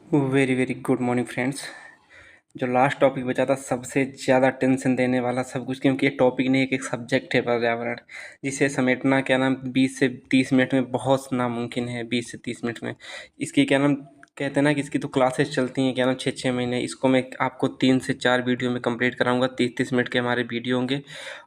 Very very good morning friends. जो last topic बचा था सबसे ज़्यादा टेंशन देने वाला सब कुछ, क्योंकि ये टॉपिक नहीं एक सब्जेक्ट है पर्यावरण, जिसे समेटना क्या नाम 20 से 30 मिनट में बहुत नामुमकिन है। 20 से 30 मिनट में इसकी क्या नाम कहते हैं ना कि इसकी तो क्लासेस चलती हैं क्या नाम 6-6 महीने। इसको मैं आपको 3 से 4 वीडियो में कंप्लीट कराऊंगा। 30-30 मिनट के हमारे वीडियो होंगे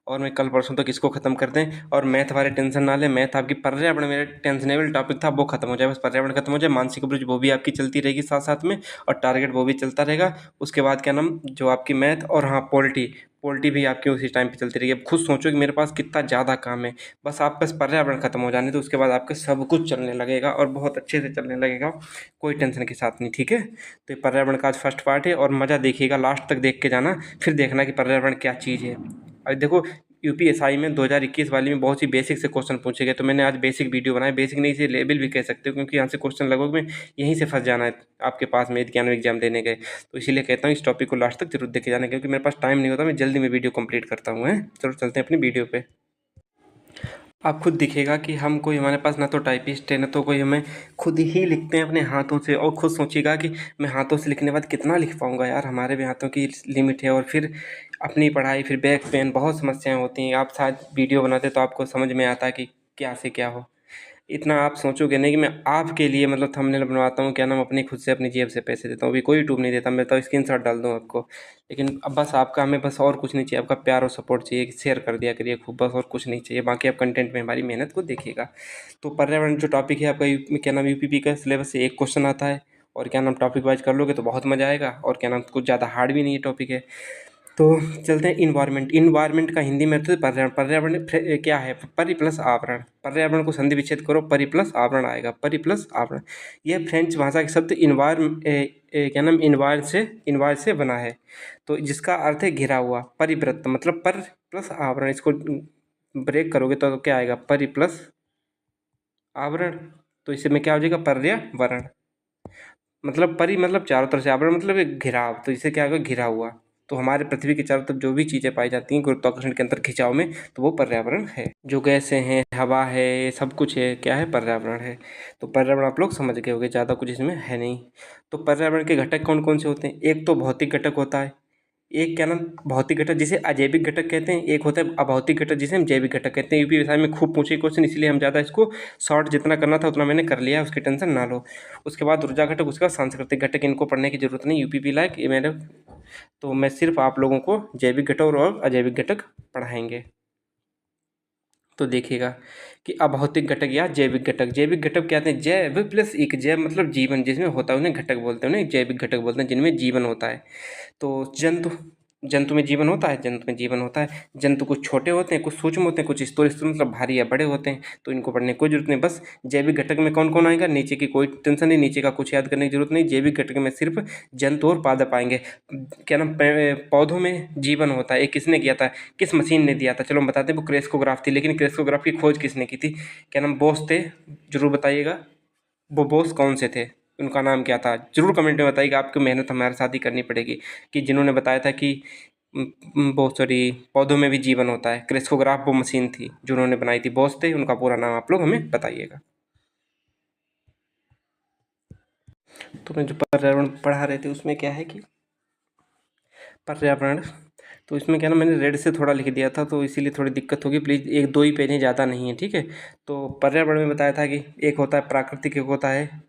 और मैं कल परसों तक इसको ख़त्म कर दें। और मैथ वाले टेंशन ना लें, मैथ आपकी पर्यावरण मेरा टेंशनेबल टॉपिक था वो खत्म हो जाए, बस पर्यावरण खत्म हो जाए। मानसिक ब्रिज वो भी आपकी चलती रहेगी साथ साथ में, और टारगेट वो भी चलता रहेगा। उसके बाद क्या नाम जो आपकी मैथ और हाँ पोल्टी पोल्टी भी आपकी उसी टाइम पे चलती रहेगी। अब खुद सोचो कि मेरे पास कितना ज़्यादा काम है। बस आप बस पर्यावरण खत्म हो जाने तो उसके बाद आपका सब कुछ चलने लगेगा और बहुत अच्छे से चलने लगेगा, कोई टेंशन के साथ नहीं। ठीक है, तो ये पर्यावरण का आज फर्स्ट पार्ट है और मज़ा देखिएगा, लास्ट तक देख के जाना, फिर देखना कि पर्यावरण क्या चीज़ है। अब देखो यूपीएसआई में 2021 वाली में बहुत सी बेसिक से क्वेश्चन पूछे गए, तो मैंने आज बेसिक वीडियो बनाया। बेसिक नहीं, इसे लेवल भी कह सकते हो, क्योंकि यहाँ से क्वेश्चन लगभग में यहीं से फंस जाना है आपके पास में ज्ञान एग्जाम देने गए। तो इसीलिए कहता हूँ इस टॉपिक को लास्ट तक जरूर देखे जाना, क्योंकि मेरे पास टाइम नहीं होता, मैं जल्दी में वीडियो कंप्लीट करता हूँ। है, चलो चलते हैं अपनी वीडियो पे। आप खुद दिखेगा कि हम कोई हमारे पास ना तो टाइपिस्ट है ना तो कोई, हमें खुद ही लिखते हैं अपने हाथों से। और खुद सोचिएगा कि मैं हाथों से लिखने के बाद कितना लिख पाऊँगा यार, हमारे भी हाथों की लिमिट है। और फिर अपनी पढ़ाई, फिर बैक पेन, बहुत समस्याएं होती हैं। आप शायद वीडियो बनाते तो आपको समझ में आता कि क्या से क्या हो। इतना आप सोचोगे नहीं कि मैं आपके लिए मतलब थंबनेल बनवाता हूँ क्या नाम अपनी खुद से अपनी जेब से पैसे देता हूँ। अभी कोई यूट्यूब नहीं देता, मैं तो स्क्रीनशॉट डाल दूँ आपको। लेकिन अब बस आपका, हमें बस और कुछ नहीं चाहिए, आपका प्यार और सपोर्ट चाहिए कि शेयर कर दिया करिए खूब, बस और कुछ नहीं चाहिए। बाकी आप कंटेंट में हमारी मेहनत को देखिएगा। तो पर्यावरण जो टॉपिक है आपका क्या नाम यूपीपी का सिलेबस से एक क्वेश्चन आता है, और क्या नाम टॉपिक वाइज कर लोगे तो बहुत मज़ा आएगा। और क्या नाम कुछ ज़्यादा हार्ड भी नहीं है टॉपिक है। तो चलते हैं इन्वायरमेंट। इन्वायरमेंट का हिंदी में तो पर्यावरण, पर्यावरण क्या है, परि प्लस आवरण। पर्यावरण को संधि विच्छेद करो, परि प्लस आवरण आएगा, परि प्लस आवरण। यह फ्रेंच भाषा के शब्द क्या नाम इन्वायर से बना है, तो जिसका अर्थ है घिरा हुआ। परिवृत्त मतलब पर प्लस आवरण, इसको ब्रेक करोगे तो क्या आएगा, परि प्लस आवरण। तो इसे में क्या हो जाएगा, पर्यावरण। मतलब परि मतलब चारों तरफ से, आवरण मतलब एक घिराव, तो इसे क्या होगा, घिरा हुआ। तो हमारे पृथ्वी के चारों तरफ जो भी चीज़ें पाई जाती हैं गुरुत्वाकर्षण के अंतर खिंचाव में, तो वो पर्यावरण है। जो गैसें हैं, हवा है, सब कुछ है, क्या है, पर्यावरण है। तो पर्यावरण आप लोग समझ गए होंगे, ज़्यादा कुछ इसमें है नहीं। तो पर्यावरण के घटक कौन कौन से होते हैं? एक तो भौतिक घटक होता है, एक क्या नाम भौतिक घटक जिसे अजैविक घटक कहते हैं, एक होता है अभौतिक घटक जिसे हम जैविक घटक कहते हैं। यूपी विषय में खूब पूछे क्वेश्चन, इसलिए हम ज़्यादा इसको शॉर्ट जितना करना था उतना मैंने कर लिया, उसकी टेंशन ना लो। उसके बाद ऊर्जा घटक, उसके बाद सांस्कृतिक घटक, इनको पढ़ने की जरूरत नहीं, यूपीपी लायक ये मेरे। तो मैं सिर्फ आप लोगों को जैविक घटक और अजैविक घटक पढ़ाएंगे। तो देखिएगा कि अभौतिक घटक या जैविक घटक। जैविक घटक क्या होते हैं, जैव प्लस एक, जैव मतलब जीवन जिसमें होता है उन्हें घटक बोलते हैं, उन्हें जैविक घटक बोलते हैं जिनमें जीवन होता है। तो जंतु, जंतु में जीवन होता है, जंतु में जीवन होता है। जंतु कुछ छोटे होते हैं, कुछ सूक्ष्म होते हैं, कुछ स्थूल, स्थूल मतलब भारी या बड़े होते हैं, तो इनको पढ़ने की कोई जरूरत नहीं। बस जैविक घटक में कौन कौन आएगा, नीचे की कोई टेंशन नहीं, नीचे का कुछ याद करने की जरूरत नहीं। जैविक घटक में सिर्फ जंतु और पादप आएंगे। क्या नाम पौधों में जीवन होता है, ये किसने किया था, किस मशीन ने दिया था? चलो हम बताते हैं, वो क्रेस्कोग्राफ थी। लेकिन क्रेस्कोग्राफ की खोज किसने की थी? क्या नाम बोस थे, जरूर बताइएगा। वो बोस कौन से थे, उनका नाम क्या था? जरूर कमेंट में बताइएगा, आपकी मेहनत हमारे साथ ही करनी पड़ेगी। कि जिन्होंने बताया था कि वो सॉरी पौधों में भी जीवन होता है, क्रेस्कोग्राफ वो मशीन थी जो उन्होंने बनाई थी, बोस थे। उनका पूरा नाम आप लोग हमें बताइएगा। तो मैं जो पर्यावरण पढ़ा रहे थे उसमें क्या है कि पर्यावरण, तो इसमें क्या ना मैंने रेड से थोड़ा लिख दिया था, तो इसीलिए थोड़ी दिक्कत होगी। प्लीज़ एक दो ही पेज हैं, ज़्यादा नहीं है, ठीक है। तो पर्यावरण में बताया था कि एक होता है प्राकृतिक, एक होता है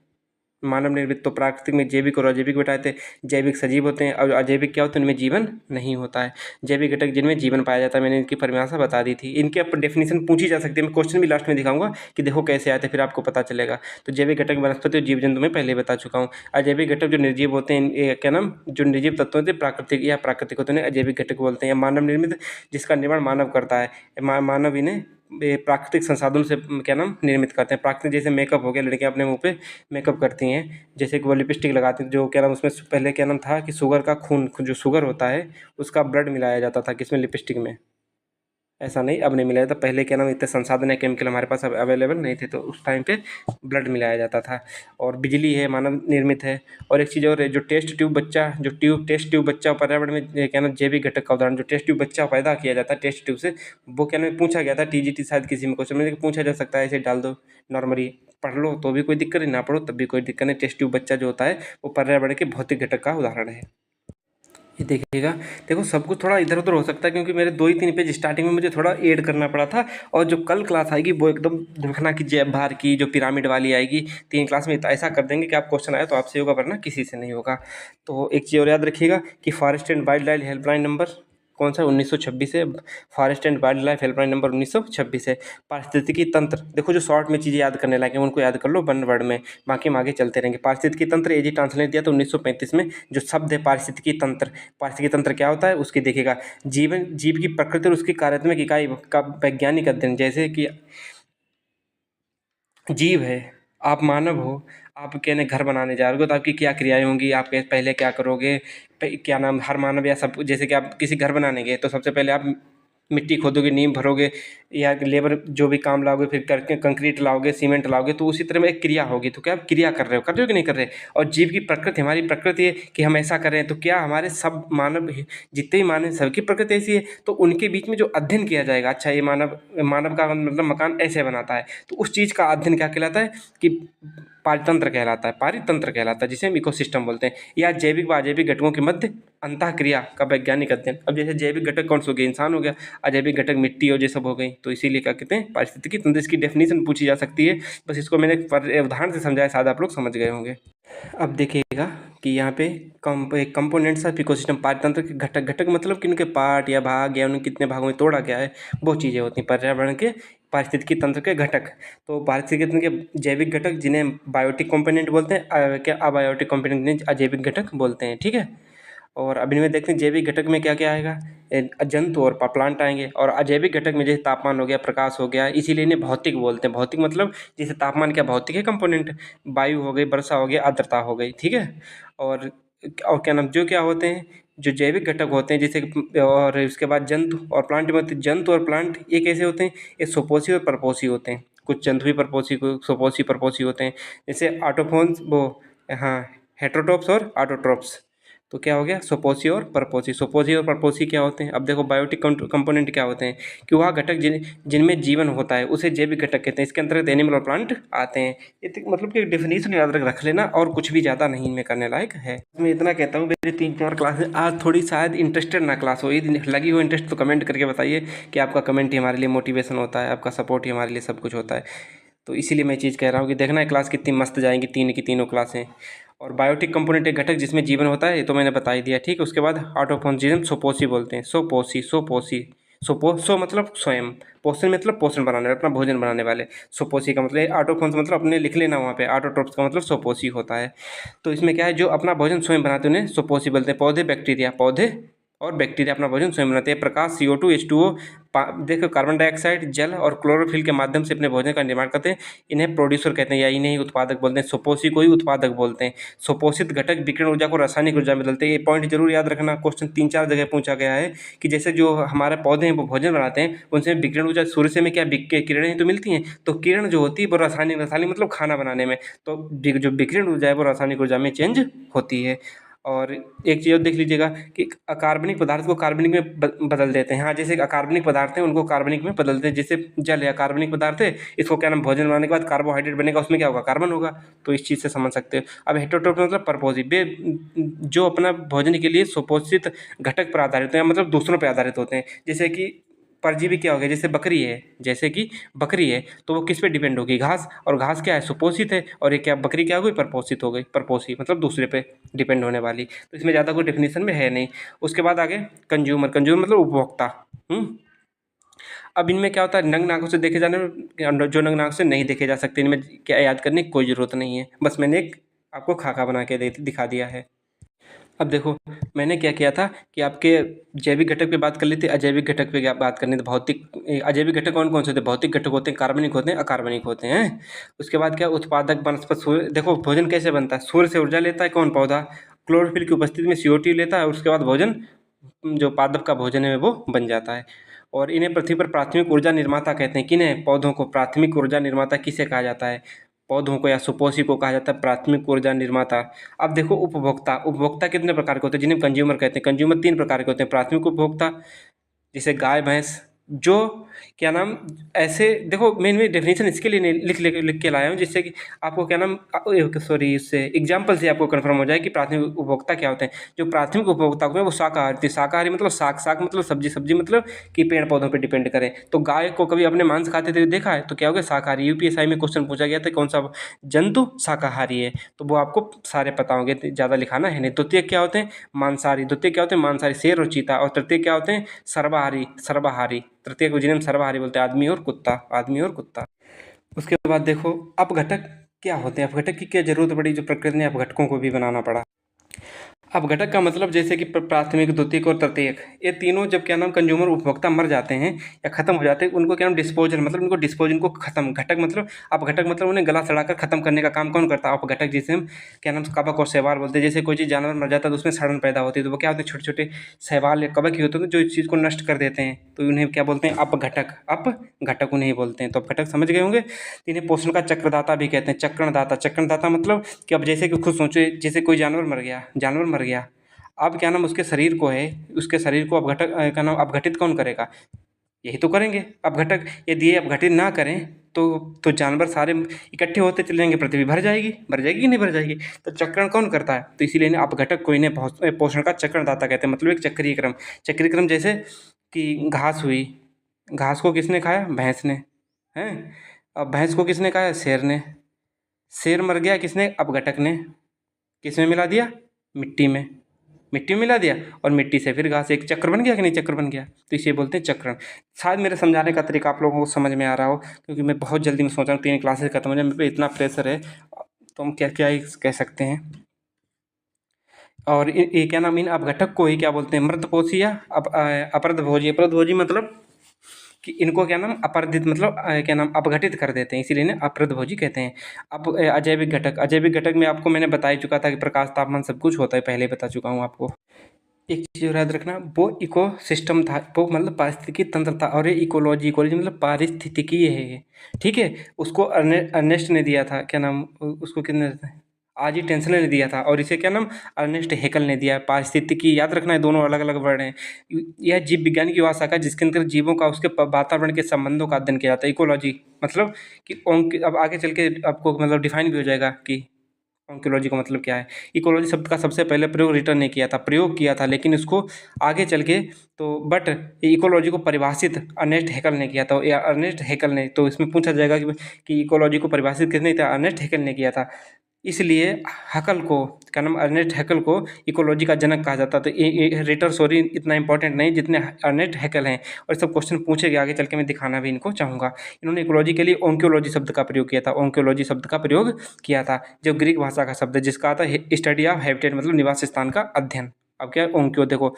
मानव निर्मित। तो प्राकृतिक में जैविक और अजैविक बताए थे। जैविक सजीव होते हैं और अजैविक क्या होते हैं, उनमें जीवन नहीं होता है। जैविक घटक जिनमें जीवन पाया जाता है, मैंने इनकी परिभाषा बता दी थी। इनके ऊपर डेफिनेशन पूछी जा सकती है, मैं क्वेश्चन भी लास्ट में दिखाऊंगा कि देखो कैसे आए थे, फिर आपको पता चलेगा। तो जैविक घटक वनस्पति और जीव जंतु में पहले बता चुका हूँ। अजैविक घटक जो निर्जीव होते हैं, क्या नाम जो निर्जीव तत्व होते हैं प्राकृतिक या प्राकृतिक होते हैं, अजैविक घटक बोलते हैं। या मानव निर्मित जिसका निर्माण मानव करता है, मानव इन्हें प्राकृतिक संसाधनों से क्या नाम निर्मित करते हैं। प्राकृतिक जैसे मेकअप हो गया, लड़कियां अपने मुंह पे मेकअप करती हैं, जैसे कि वो लिपस्टिक लगाती हैं, जो क्या नाम उसमें पहले क्या नाम था कि शुगर का खून जो शुगर होता है उसका ब्लड मिलाया जाता था किसमें, लिपस्टिक में। ऐसा नहीं अब नहीं मिलाया जाता। पहले क्या नाम इतने संसाधन है केमिकल हमारे पास अवेलेबल नहीं थे, तो उस टाइम पे ब्लड मिलाया जाता था। और बिजली है मानव निर्मित है। और एक चीज़ और है, जो टेस्ट ट्यूब बच्चा पर्यावरण में क्या नाम जैविक घटक का उदाहरण, जो टेस्ट ट्यूब बच्चा पैदा किया जाता है टेस्ट ट्यूब से, वो क्या नाम पूछा गया था टीजीटी शायद किसी में क्वेश्चन में पूछा जा सकता है, ऐसे डाल दो नॉर्मली, पढ़ लो तो भी कोई दिक्कत नहीं, ना पढ़ो तब भी कोई दिक्कत नहीं। टेस्ट ट्यूब बच्चा जो होता है वो पर्यावरण के भौतिक घटक का उदाहरण है। ये देखिएगा, देखो सब कुछ थोड़ा इधर उधर हो सकता है क्योंकि मेरे 2 ही 3 पेज स्टार्टिंग में मुझे थोड़ा ऐड करना पड़ा था। और जो कल क्लास आएगी वो एकदम देखना कि जय भार की जो पिरामिड वाली आएगी 3 क्लास में, तो ऐसा कर देंगे कि आप क्वेश्चन आया तो आपसे होगा वरना किसी से नहीं होगा। तो एक चीज़ और याद रखिएगा कि forest and wild life helpline number कौन सा 1926 है। Forest and wild life helpline number 1926 है। पारिस्थितिकी तंत्र, देखो जो शॉर्ट में चीज़ें याद करने लायक हैं उनको याद कर लो 1 वर्ड में, बाकी हम आगे चलते रहेंगे। पारिस्थितिकी तंत्र एजी ट्रांसलेट दिया तो 1935 में। जो शब्द है पारिस्थितिकी तंत्र, पारिस्थितिकी तंत्र क्या होता है उसकी देखिएगा, जीव की प्रकृति और उसकी कार्यात्मक इकाई का वैज्ञानिक अध्ययन। जैसे कि जीव है, आप मानव हो, आप कहने घर बनाने जा रहे हो तो आपकी क्या क्रियाएं होंगी, आप पहले क्या करोगे, क्या नाम हर मानव या सब, जैसे कि आप किसी घर बनाने गए तो सबसे पहले आप मिट्टी खोदोगे, नींव भरोगे, या लेबर जो भी काम लाओगे, फिर करके कंक्रीट लाओगे, सीमेंट लाओगे, तो उसी तरह में एक क्रिया होगी। तो क्या आप क्रिया कर रहे हो कि नहीं कर रहे। और जीव की प्रकृति, हमारी प्रकृति है कि हम ऐसा कर रहे हैं, तो क्या हमारे सब मानव जितने भी मानव सबकी प्रकृति ऐसी है, तो उनके बीच में जो अध्ययन किया जाएगा, अच्छा ये मानव मानव का मतलब मकान ऐसे बनाता है, तो उस चीज़ का अध्ययन क्या कहलाता है कि पारितंत्र कहलाता है, पारितंत्र कहलाता है, जिसे हम इकोसिस्टम बोलते हैं। या जैविक व अजैविक घटकों के मध्य अंतःक्रिया का वैज्ञानिक अध्ययन। अब जैसे जैविक घटक कौन से हो गए, इंसान हो गया, अजैविक घटक मिट्टी और ये सब हो गई, तो इसीलिए क्या कहते हैं पारिस्थितिकी तंत्र। इसकी डेफिनेशन पूछी जा सकती है, बस इसको मैंने उदाहरण से समझाया, शायद आप लोग समझ गए होंगे। अब देखिएगा कि यहाँ पे कंपोनेंट्स ऑफ इकोसिस्टम, पारितंत्र के घटक, घटक मतलब कि उनके पार्ट या भाग या उन्हें कितने भागों में तोड़ा गया है, वो चीज़ें होती हैं पर्यावरण के पारिस्थितिकी तंत्र के घटक। तो पारिस्थितिकी तंत्र के जैविक घटक जिन्हें बायोटिक कंपोनेंट बोलते हैं, क्या अबायोटिक कंपोनेंट जिन्हें अजैविक घटक बोलते हैं, ठीक है। और अब इनमें देखते हैं जैविक घटक में क्या क्या आएगा, जंतु और प्लांट आएंगे। और अजैविक घटक में जैसे तापमान हो गया, प्रकाश हो गया, इसीलिए इन्हें भौतिक बोलते हैं। भौतिक मतलब जैसे तापमान क्या भौतिक है कंपोनेंट, वायु हो गई, वर्षा हो गई, आर्द्रता हो गई, ठीक है। और क्या नाम जो क्या होते हैं, जो जैविक घटक होते हैं जैसे और उसके बाद जंतु और प्लांट में, जंतु और प्लांट ये कैसे होते हैं, ये सुपोषी और परपोषी होते हैं। कुछ जंतु भी परपोषी, कुछ सुपोषी परपोषी होते हैं। जैसे ऑटोफोन्स वो, हाँ, हेटेरोट्रोप्स और ऑटोट्रोप्स। तो क्या हो गया सुपोषी और परपोषी। सुपोषी और परपोषी क्या होते हैं, अब देखो बायोटिक कंपोनेंट क्या होते हैं कि वह घटक जिनमें जीवन होता है उसे जैविक घटक कहते हैं। इसके अंतर्गत एनिमल और प्लांट आते हैं। मतलब कि डेफिनेशन याद रख लेना, और कुछ भी ज़्यादा नहीं इनमें करने लायक है। मैं इतना कहता हूँ, मेरी 3 4 क्लासेस आज थोड़ी शायद इंटरेस्टेड ना क्लास हो, यदि लगी हो इंटरेस्ट तो कमेंट करके बताइए कि आपका कमेंट ही हमारे लिए मोटिवेशन होता है, आपका सपोर्ट ही हमारे लिए सब कुछ होता है। तो इसीलिए मैं चीज़ कह रहा हूँ कि देखना है क्लास कितनी मस्त जाएंगी, 3 की तीनों क्लासें। और बायोटिक कंपोनेंट एक घटक जिसमें जीवन होता है, ये तो मैंने बता ही दिया, ठीक। उसके बाद ऑटोफोन सोपोसी बोलते हैं, सोपोसी सो मतलब स्वयं, पोषण मतलब पोषण बनाने वाले, अपना भोजन बनाने वाले। सोपोसी का मतलब ऑटोफोन्स मतलब अपने लिख लेना वहाँ पे, ऑटोट्रोप्स का मतलब सोपोसी होता है। तो इसमें क्या है, जो अपना भोजन स्वयं बनाते हैं उन्हें सोपोसी बोलते हैं। पौधे बैक्टीरिया, पौधे और बैक्टीरिया अपना भोजन स्वयं बनाते हैं। प्रकाश CO2 H2O, देखो कार्बन डाइऑक्साइड, जल और क्लोरोफिल के माध्यम से अपने भोजन का निर्माण करते हैं। इन्हें प्रोड्यूसर कहते हैं या इन्हें ही उत्पादक बोलते हैं। सुपोषी को ही उत्पादक बोलते हैं। सुपोषित घटक विकिरण ऊर्जा को रासायनिक ऊर्जा में बदलते हैं। ये पॉइंट जरूर याद रखना, क्वेश्चन 3 4 जगह पूछा गया है कि जैसे जो हमारे पौधे हैं वो भोजन बनाते हैं, उनसे विकिरण ऊर्जा सूर्य से में क्या किरणें तो मिलती हैं, तो किरण जो होती है वो रासायनिक, रासायनिक मतलब खाना बनाने में, तो जो विकिरण ऊर्जा है वो रासायनिक ऊर्जा में चेंज होती है। और एक चीज़ और देख लीजिएगा कि अकार्बनिक पदार्थ को कार्बनिक में बदल देते हैं। हाँ, जैसे अकार्बनिक पदार्थ हैं उनको कार्बनिक में बदलते हैं। जैसे जल है अकार्बनिक पदार्थ है, इसको क्या नाम भोजन बनाने के बाद कार्बोहाइड्रेट बनेगा, उसमें क्या होगा कार्बन होगा। तो इस चीज़ से समझ सकते हो। अब हेटेरोट्रोफ मतलब परपोषी, वे जो अपना भोजन के लिए सुपोषित घटक पर आधारित होते हैं, मतलब दूसरों पर आधारित होते हैं। जैसे कि परजीवी क्या हो गया, जैसे बकरी है, जैसे कि बकरी है तो वो किस पे डिपेंड होगी, घास, और घास क्या है सुपोषित है, और ये क्या बकरी क्या हो गई परपोषित हो गई, परपोषी मतलब दूसरे पे डिपेंड होने वाली। तो इसमें ज़्यादा कोई डेफिनेशन में है नहीं। उसके बाद आगे कंज्यूमर, कंज्यूमर मतलब उपभोक्ता। अब इनमें क्या होता है, नग्न आंखों से देखे जाने में, जो नग्न आंखों से नहीं देखे जा सकते, इनमें क्या याद करने की कोई ज़रूरत नहीं है, बस मैंने एक आपको खाका बना के दिखा दिया है। अब देखो मैंने क्या किया था कि आपके जैविक घटक पे बात कर ली थी, अजैविक घटक पे क्या बात करनी थी, भौतिक। अजैविक घटक कौन कौन से होते हैं, भौतिक घटक होते हैं, कार्बनिक होते हैं, अकार्बनिक होते हैं। उसके बाद क्या उत्पादक वनस्पति, सूर्य, देखो भोजन कैसे बनता है, सूर्य से ऊर्जा लेता है कौन, पौधा। क्लोरोफिल की उपस्थिति में CO2 लेता है, उसके बाद भोजन जो पादप का भोजन है वो बन जाता है। और इन्हें पृथ्वी पर प्राथमिक ऊर्जा निर्माता कहते हैं। किन्हें? पौधों को प्राथमिक ऊर्जा निर्माता किसे कहा जाता है? पौधों को या सुपोषी को कहा जाता है प्राथमिक ऊर्जा निर्माता। अब देखो उपभोक्ता, उपभोक्ता कितने प्रकार के होते हैं जिन्हें कंज्यूमर कहते हैं। कंज्यूमर 3 प्रकार के होते हैं। प्राथमिक उपभोक्ता जैसे गाय भैंस, जो क्या नाम ऐसे देखो मैं डेफिनेशन इसके लिए नहीं लिख के लाया हूँ जिससे कि आपको क्या नाम सॉरी इससे एग्जाम्पल से आपको कन्फर्म हो जाए कि प्राथमिक उपभोक्ता क्या होते हैं। जो प्राथमिक उपभोक्ता होते हैं वो शाकाहारी थे। शाकाहारी मतलब शाक मतलब सब्जी, सब्जी मतलब कि पेड़ पौधों पर डिपेंड करें। तो गाय को कभी अपने मांस खाते थे देखा है तो क्या हो गया? शाकाहारी। यूपीएसआई में क्वेश्चन पूछा गया था कौन सा जंतु शाकाहारी है, तो वो आपको सारे पता होंगे, ज़्यादा लिखाना है नहीं। द्वितीय क्या होते हैं? मांसाहारी। द्वितीय क्या होते हैं? मांसाहारी, शेर और चीता। और तृतीय क्या होते हैं? सर्वाहारी। सर्वाहारी तृतीय को जिन्हें हम सर्वाहारी बोलते हैं, आदमी और कुत्ता, आदमी और कुत्ता। उसके बाद देखो अपघटक क्या होते हैं। अपघटक की क्या जरूरत पड़ी, जो प्रकृति ने अपघटकों को भी बनाना पड़ा। अपघटक का मतलब जैसे कि प्राथमिक, द्वितीयक और तृतीयक, ये तीनों जब क्या नाम कंज्यूमर उपभोक्ता मर जाते हैं या खत्म हो जाते हैं उनको क्या नाम डिस्पोजल, मतलब उनको डिस्पोज, इनको खत्म। घटक मतलब अपघटक मतलब उन्हें गला सड़ाकर खत्म करने का काम कौन करता है? अपघटक, जिसे हम क्या नाम कवक और शैवाल बोलते हैं। जैसे कोई चीज़ जानवर मर जाता है तो उसमें सड़न पैदा होती है, तो वो क्या होते हैं? छोटे छोटे शैवाल या कवक ही होते हैं जो इस चीज़ को नष्ट कर देते हैं, तो उन्हें क्या बोलते हैं? अपघटक। अपघटक उन्हें बोलते हैं। तो अपघटक समझ गए होंगे। तो इन्हें पोषण का चक्रदाता भी कहते हैं। चक्रणदाता, चक्रणदाता मतलब कि अब जैसे कि खुद सोचो, जैसे कोई जानवर मर गया, जानवर मर गया, अब क्या नाम उसके शरीर को है, उसके शरीर को अपघटक क्या नाम अपघटित कौन करेगा? यही तो करेंगे अपघटक। यदि ये अपघटित ना करें तो जानवर सारे इकट्ठे होते चले जाएंगे, पृथ्वी भर जाएगी। भर जाएगी कि नहीं भर जाएगी? तो चक्रण कौन करता है? तो इसीलिए इन्हें अपघटक को इन्हें पोषण का चक्रणदाता कहते हैं। मतलब एक चक्रीय क्रम। चक्रीय क्रम जैसे कि घास हुई, घास को किसने खाया? भैंस ने, हैं। अब भैंस को किसने खाया? शेर ने। शेर मर गया, किसने? अपघटक ने। किसमें मिला दिया? मिट्टी में। मिट्टी में मिला दिया और मिट्टी से फिर घास, एक चक्र बन गया कि नहीं? चक्र बन गया। तो इसे बोलते हैं चक्रण। शायद मेरे समझाने का तरीका आप लोगों को समझ में आ रहा हो, क्योंकि मैं बहुत जल्दी में सोच रहा हूँ 3 क्लासेस खत्म हो जाए, मेरे पे इतना प्रेशर है, तो हम क्या क्या ही कह सकते हैं। और ये क्या नाम, इन अपघटक को ही क्या बोलते हैं? मृतपोषी या अपरदभोजी। अपरदभोजी मतलब कि इनको क्या नाम अपरदित मतलब क्या नाम अपघटित कर देते हैं, इसीलिए इन्हें अपरदभोजी कहते हैं। अब अजैविक घटक। अजैविक घटक में आपको मैंने बता ही चुका था कि प्रकाश, तापमान सब कुछ होता है, पहले ही बता चुका हूँ आपको। एक चीज़ और याद रखना, वो इको सिस्टम था, वो मतलब पारिस्थितिकी तंत्र था, और ये इकोलॉजी, इकोलॉजी मतलब पारिस्थितिकी है ये, ठीक है। उसको अर्नेस्ट ने दिया था, क्या नाम उसको कितने आज ही टेंशन ने दिया था, और इसे क्या नाम अर्नेस्ट हेकल ने दिया है। पारिस्थितिकी याद रखना है, दोनों अलग अलग वर्ड हैं। यह जीव विज्ञान की वह शाखा है जिसके अंदर जीवों का उसके वातावरण के संबंधों का अध्ययन किया जाता है। इकोलॉजी मतलब कि अब आगे चल के आपको मतलब डिफाइन भी हो जाएगा कि ऑन्कोलॉजी का मतलब क्या है। इकोलॉजी शब्द का सबसे पहले प्रयोग रिटर्न ने किया था, प्रयोग किया था, लेकिन इसको आगे चल के तो बट इकोलॉजी को परिभाषित अर्नेस्ट हेकल ने किया था, या अर्नेस्ट हेकल ने। तो इसमें पूछा जाएगा कि इकोलॉजी को परिभाषित किसने किया था? अर्नेस्ट हेकल ने किया था। इसलिए हकल को क्या नाम अर्नेस्ट हेकल को इकोलॉजी का जनक कहा जाता है। तो ये रिटर सॉरी इतना इंपॉर्टेंट नहीं जितने अर्नेस्ट हेकल हैं, और सब क्वेश्चन पूछे गए आगे चल के, मैं दिखाना भी इनको चाहूँगा। इन्होंने इकोलॉजी के लिए ओंकोलॉजी शब्द का प्रयोग किया था। ओंकोलॉजी शब्द का प्रयोग किया था, जो ग्रीक भाषा का शब्द है, जिसका आता है स्टडी ऑफ हैबिटेट मतलब निवास स्थान का अध्ययन। अब क्या है ओंक्यो, देखो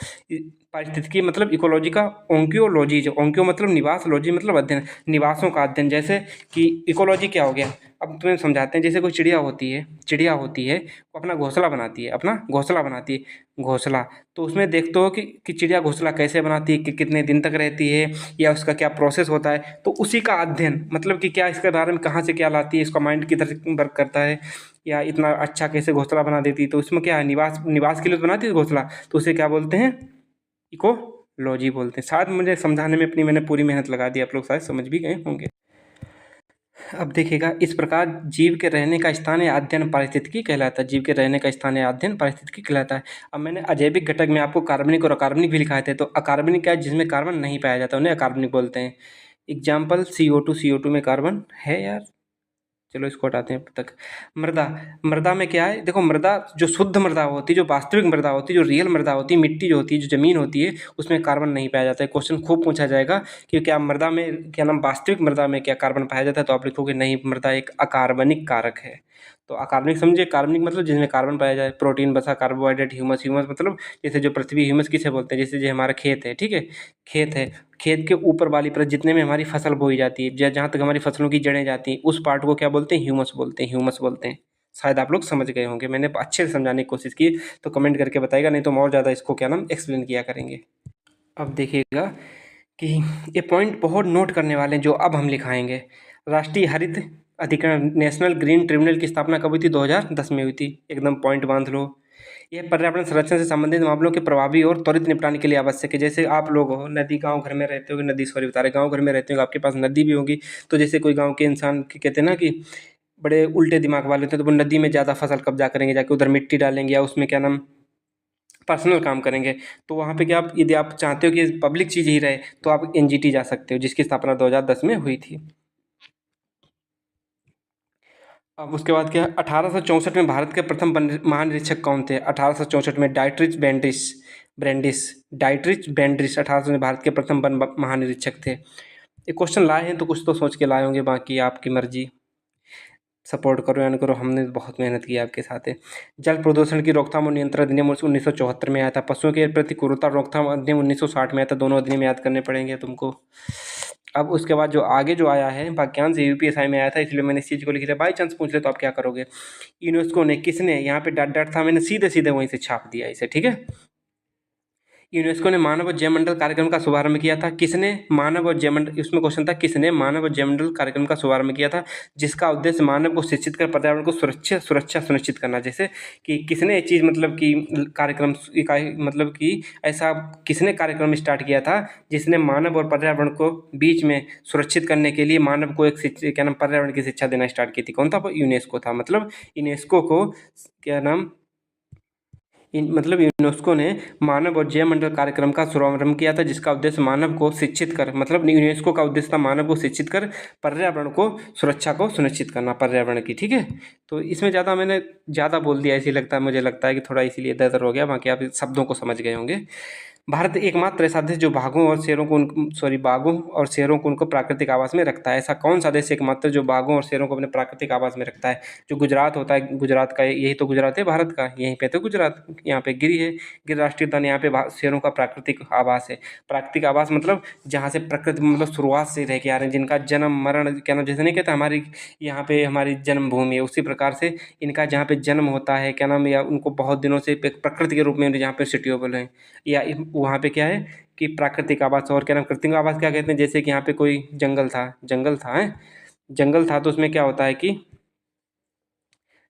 पारिस्थितिकी मतलब इकोलॉजी का ओंक्योलॉजी, जो ओंक्यो मतलब निवास, लॉजी मतलब अध्ययन, निवासों का अध्ययन। जैसे कि इकोलॉजी क्या हो गया, अब तुम्हें समझाते हैं। जैसे कोई चिड़िया होती है, चिड़िया होती है वो अपना घोंसला बनाती है, अपना घोंसला बनाती है, घोंसला। तो उसमें देखते हो कि चिड़िया घोंसला कैसे बनाती है, कि कितने दिन तक रहती है, या उसका क्या प्रोसेस होता है। तो उसी का अध्ययन मतलब कि क्या इसके बारे में कहाँ से क्या लाती है, इसका माइंड किधर से वर्क करता है, या इतना अच्छा कैसे घोंसला बना देती है। तो इसमें क्या है, निवास, निवास के लिए तो बनाती है घोंसला, तो उसे क्या बोलते हैं? इकोलॉजी बोलते हैं। शायद मुझे समझाने में अपनी मैंने पूरी मेहनत लगा दी, आप लोग शायद समझ भी गए होंगे। अब देखिएगा, इस प्रकार जीव के रहने का स्थान या अध्ययन पारिस्थितिकी कहलाता है। जीव के रहने का स्थान या अध्ययन पारिस्थितिकी कहलाता है। अब मैंने अजैविक घटक में आपको कार्बनिक और अकार्बनिक भी लिखाए थे। तो अकार्बनिक क्या है? जिसमें कार्बन नहीं पाया जाता उन्हें अकार्बनिक बोलते हैं। एग्जाम्पल CO2, CO2 में कार्बन है यार, चलो इसको हटाते हैं अब तक। मृदा, मृदा में क्या है? देखो मृदा जो शुद्ध मृदा होती है, जो वास्तविक मृदा होती है, जो रियल मृदा होती है, मिट्टी जो होती है, जो ज़मीन होती है, उसमें कार्बन नहीं पाया जाता है। क्वेश्चन खूब पूछा जाएगा कि क्या मृदा में क्या नाम वास्तविक मृदा में क्या कार्बन पाया जाता है? तो आप लिखोगे नहीं, मृदा एक अकार्बनिक कारक है। तो अकार्बनिक समझिए, कार्बनिक मतलब जिसमें कार्बन पाया जाए, प्रोटीन, वसा, कार्बोहाइड्रेट, ह्यूमस। ह्यूमस मतलब जैसे जो पृथ्वी, ह्यूमस किसे बोलते हैं? जैसे जो हमारा खेत है, ठीक है, खेत है, खेत के ऊपर वाली परत जितने में हमारी फसल बोई जाती है, जहाँ तक हमारी फसलों की जड़ें जाती हैं, उस पार्ट को क्या बोलते हैं? ह्यूमस बोलते हैं, ह्यूमस बोलते हैं। शायद आप लोग समझ गए होंगे, मैंने अच्छे से समझाने की कोशिश की, तो कमेंट करके बताइएगा, नहीं तो हम और ज़्यादा इसको क्या नाम एक्सप्लेन किया करेंगे। अब देखिएगा कि ये पॉइंट बहुत नोट करने वाले हैं जो अब हम लिखाएंगे। राष्ट्रीय हरित अधिकरण नेशनल ग्रीन ट्रिब्यूनल की स्थापना कब हुई थी? 2010 में हुई थी। एकदम पॉइंट बांध लो। यह पर्यावरण संरक्षण से संबंधित मामलों के प्रभावी और त्वरित निपटाने के लिए आवश्यक है। जैसे आप लोग हो नदी गांव घर में रहते हो, नदी सॉरी बता रहे गांव घर में रहते हो, आपके पास नदी भी होगी। तो जैसे कोई गांव के इंसान की कहते हैं ना कि बड़े उल्टे दिमाग वाले होते हैं, तो वो नदी में ज़्यादा फसल कब्जा करेंगे, जाके उधर मिट्टी डालेंगे या उसमें क्या नाम पर्सनल काम करेंगे। तो वहाँ पे क्या आप यदि आप चाहते हो कि पब्लिक चीज़ ही रहे तो आप एनजीटी जा सकते हो, जिसकी स्थापना 2010 में हुई थी। अब उसके बाद क्या 1864 में भारत के प्रथम महानिरीक्षक कौन थे? 1864 में डाइट्रिच बेंड्रिस ब्रेंडिस डाइट्रिच बेंड्रिस 1800 में भारत के प्रथम वन महानिरीक्षक थे। ये क्वेश्चन लाए हैं तो कुछ तो सोच के लाए होंगे, बाकी आपकी मर्जी, सपोर्ट करो या नहीं करो, हमने बहुत मेहनत की आपके साथ है। जल प्रदूषण की रोकथाम और नियंत्रण अधिनियम 1974 में आया था। पशुओं के प्रति क्रूरता रोकथाम अधिनियम 1960 में आया था। दोनों अधिनियम याद करने पड़ेंगे तुमको। अब उसके बाद जो आगे जो आया है वाक्यांश यूपीएसआई में आया था, इसलिए मैंने इस चीज़ को लिख लिया। बाई चांस पूछ ले तो आप क्या करोगे? यूनेस्को ने किसने, यहाँ पे डॉट डॉट था, मैंने सीधे सीधे वहीं से छाप दिया इसे, ठीक है। यूनेस्को ने मानव और जैवमंडल कार्यक्रम का शुभारंभ किया था। किसने मानव और जैवमंडल, उसमें क्वेश्चन था किसने मानव और जैवमंडल कार्यक्रम का शुभारंभ किया था, जिसका उद्देश्य मानव को शिक्षित कर पर्यावरण को सुरक्षा सुनिश्चित करना। जैसे कि किसने ये चीज़ मतलब कि कार्यक्रम मतलब कि ऐसा किसने कार्यक्रम स्टार्ट किया था जिसने मानव और पर्यावरण को बीच में सुरक्षित करने के लिए मानव को एक क्या नाम पर्यावरण की शिक्षा देना स्टार्ट की थी। कौन था? यूनेस्को था। मतलब यूनेस्को को क्या नाम मतलब यूनेस्को ने मानव और जैवमंडल कार्यक्रम का शुभारंभ किया था, जिसका उद्देश्य मानव को शिक्षित कर, मतलब यूनेस्को का उद्देश्य था मानव को शिक्षित कर पर्यावरण को सुरक्षा को सुनिश्चित करना पर्यावरण की, ठीक है। तो इसमें मैंने ज़्यादा बोल दिया ऐसी लगता है, मुझे लगता है कि थोड़ा इसीलिए इधर हो गया, बाकी आप शब्दों को समझ गए होंगे। भारत एकमात्र ऐसा देश जो बाघों और शेरों को उनको प्राकृतिक आवास में रखता है। ऐसा कौन सा देश एकमात्र जो बाघों और शेरों को अपने प्राकृतिक आवास में रखता है? जो गुजरात होता है, गुजरात का यही तो गुजरात है भारत का, यहीं पे तो गुजरात, यहाँ पे गिर है, गिर राष्ट्रीय उद्यान, यहाँ पे शेरों का प्राकृतिक आवास है। प्राकृतिक आवास मतलब जहाँ से प्रकृति मतलब शुरुआत से रह के आ रहे हैं, जिनका जन्म मरण क्या नाम, जैसे नहीं कहता हमारी यहाँ पे हमारी जन्मभूमि है, उसी प्रकार से इनका जहाँ पे जन्म होता है क्या नाम, या उनको बहुत दिनों से प्रकृति के रूप में जहाँ पे सिटियोबल है, या वहाँ पे क्या है कि प्राकृतिक आवास। और क्या नाम कृत्रिम आवास क्या कहते हैं? जैसे कि यहाँ पे कोई जंगल था है, जंगल था तो उसमें क्या होता है कि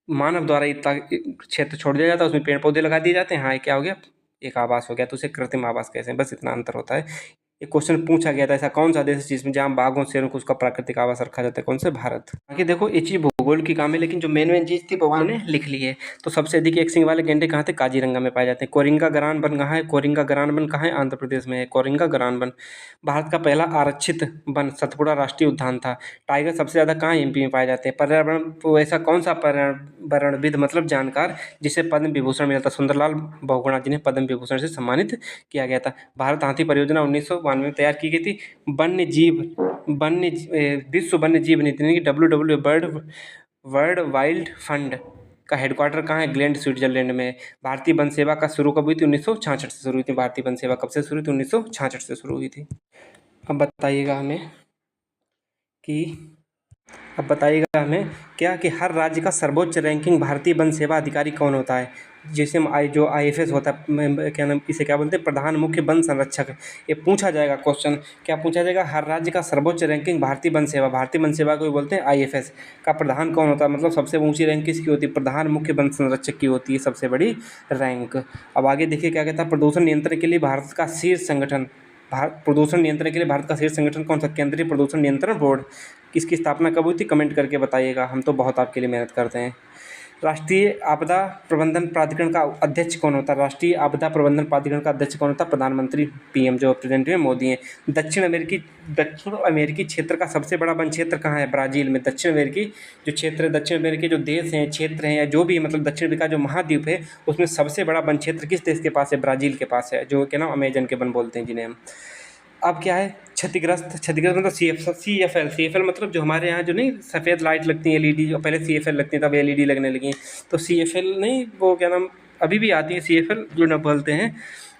मानव द्वारा इतना क्षेत्र छोड़ दिया जाता है, उसमें पेड़ पौधे लगा दिए जाते हैं। हाँ, ये क्या हो गया? एक आवास हो गया, तो उसे कृत्रिम आवास कहते हैं। बस इतना अंतर होता है। एक क्वेश्चन पूछा गया था, ऐसा कौन सा देश है जिसमें जहाँ बाघों शेरों को उसका प्राकृतिक आवास रखा जाता है? कौन से? भारत। बाकी देखो ये चीज़ भूगोल की काम है, लेकिन जो मेन चीज़ थी वो मैंने लिख ली है। तो सबसे अधिक एक सिंग वाले गैंडे कहाँ थे? काजीरंगा में पाए जाते हैं। कोरिंगा गरान वन कहाँ है? कोरिंगा गरान वन कहाँ है? आंध्र प्रदेश में है कोरिंगा गरान वन। भारत का पहला आरक्षित वन सतपुड़ा राष्ट्रीय उद्यान था। टाइगर सबसे ज़्यादा कहाँ एमपी में पाए जाते हैं? पर्यावरण तो ऐसा कौन सा पर्यावरणविद मतलब जानकार जिसे पद्म विभूषण मिला था? सुंदरलाल बहुगुणा, जिन्हें पद्म विभूषण से सम्मानित किया गया था। भारत हाथी परियोजना 1992 में तैयार की गई थी। विश्व वन्य जीव नीति यानी कि WWF वर्ल्ड वाइल्ड फंड का हेडक्वार्टर कहाँ है? ग्लैंड स्विट्जरलैंड में। भारतीय वन सेवा का शुरू कब हुई थी? 1966 से शुरू हुई थी। भारतीय वन सेवा कब से शुरू हुई थी? 1966 से शुरू हुई थी। अब बताइएगा हमें कि अब बताइएगा हमें क्या कि हर राज्य का सर्वोच्च रैंकिंग भारतीय वन सेवा अधिकारी कौन होता है? जिसे हम जो IFS होता है, क्या नाम इसे क्या बोलते हैं? प्रधान मुख्य वन संरक्षक। ये पूछा जाएगा क्वेश्चन, क्या पूछा जाएगा? हर राज्य का सर्वोच्च रैंकिंग भारतीय वन सेवा को बोलते हैं IFS का प्रधान कौन होता है? मतलब सबसे ऊंची रैंक किसकी होती है? प्रधान मुख्य वन संरक्षक की होती है सबसे बड़ी रैंक। अब आगे देखिए क्या कहता है, प्रदूषण नियंत्रण के लिए भारत का शीर्ष संगठन, प्रदूषण नियंत्रण के लिए भारत का शीर्ष संगठन कौन सा? केंद्रीय प्रदूषण नियंत्रण बोर्ड। किसकी स्थापना कब हुई थी? कमेंट करके बताइएगा, हम तो बहुत आपके लिए मेहनत करते हैं। राष्ट्रीय आपदा प्रबंधन प्राधिकरण का अध्यक्ष कौन होता है? राष्ट्रीय आपदा प्रबंधन प्राधिकरण का अध्यक्ष कौन होता है? प्रधानमंत्री PM जो प्रेजेंट में मोदी हैं। दक्षिण अमेरिकी क्षेत्र का सबसे बड़ा वन क्षेत्र कहाँ है? ब्राज़ील में। दक्षिण अमेरिकी जो क्षेत्र है, दक्षिण अमेरिकी जो देश हैं, क्षेत्र हैं, या जो भी मतलब दक्षिण अमेरिका जो महाद्वीप है, उसमें सबसे बड़ा वन क्षेत्र किस देश के पास है? ब्राज़ील के पास है, जो क्या नाम अमेजन के वन बोलते हैं जिन्हें हम। अब क्या है? क्षतिग्रस्त मतलब CFL मतलब जो हमारे यहाँ जो नहीं सफ़ेद लाइट लगती है LED, जो पहले CFL लगती है तब LED लगने लगी, तो CFL नहीं, वो क्या नाम अभी भी आती है CFL जो न बोलते हैं,